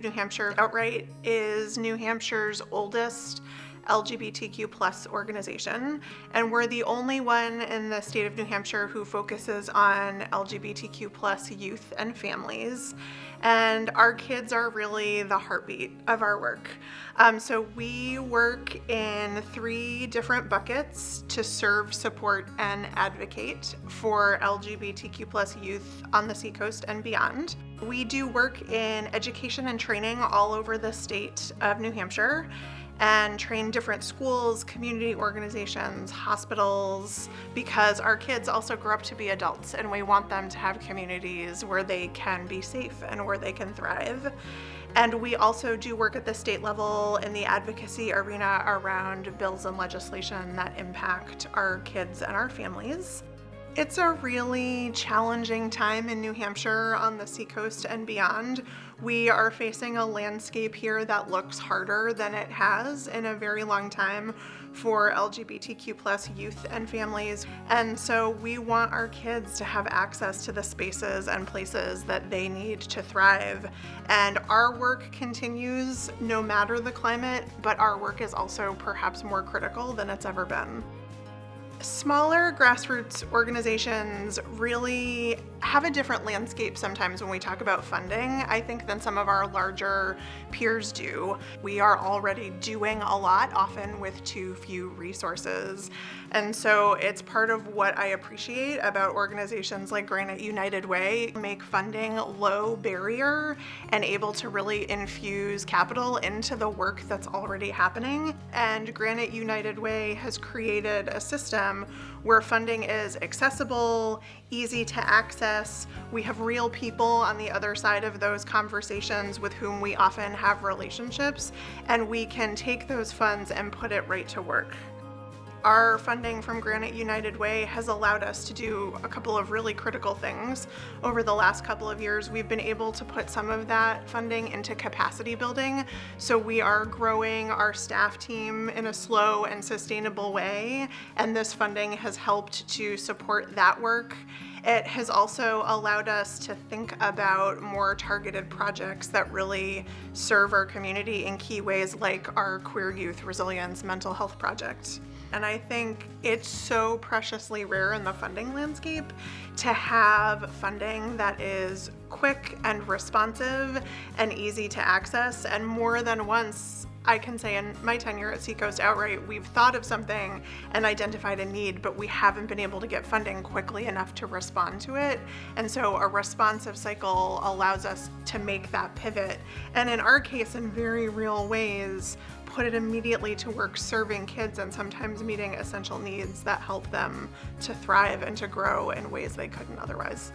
New Hampshire Outright is New Hampshire's oldest LGBTQ plus organization, and we're the only one in the state of New Hampshire who focuses on LGBTQ plus youth and families. And our kids are really the heartbeat of our work. So we work in 3 different buckets to serve, support, and advocate for LGBTQ plus youth on the Seacoast and beyond. We do work in education and training all over the state of New Hampshire, and train different schools, community organizations, hospitals, because our kids also grow up to be adults and we want them to have communities where they can be safe and where they can thrive. And we also do work at the state level in the advocacy arena around bills and legislation that impact our kids and our families. It's a really challenging time in New Hampshire on the Seacoast and beyond. We are facing a landscape here that looks harder than it has in a very long time for LGBTQ plus youth and families. And so we want our kids to have access to the spaces and places that they need to thrive. And our work continues no matter the climate, but our work is also perhaps more critical than it's ever been. Smaller grassroots organizations really have a different landscape sometimes when we talk about funding, I think, than some of our larger peers do. We are already doing a lot, often with too few resources. And so it's part of what I appreciate about organizations like Granite United Way, make funding low barrier and able to really infuse capital into the work that's already happening. And Granite United Way has created a system where funding is accessible, easy to access. We have real people on the other side of those conversations with whom we often have relationships, and we can take those funds and put it right to work. Our funding from Granite United Way has allowed us to do a couple of really critical things. Over the last couple of years, we've been able to put some of that funding into capacity building. So we are growing our staff team in a slow and sustainable way, and this funding has helped to support that work. It has also allowed us to think about more targeted projects that really serve our community in key ways, like our Queer Youth Resilience Mental Health Project. And I think it's so preciously rare in the funding landscape to have funding that is quick and responsive and easy to access. And more than once, I can say in my tenure at Seacoast Outright, we've thought of something and identified a need, but we haven't been able to get funding quickly enough to respond to it. And so a responsive cycle allows us to make that pivot. And in our case, in very real ways, put it immediately to work serving kids and sometimes meeting essential needs that help them to thrive and to grow in ways they couldn't otherwise.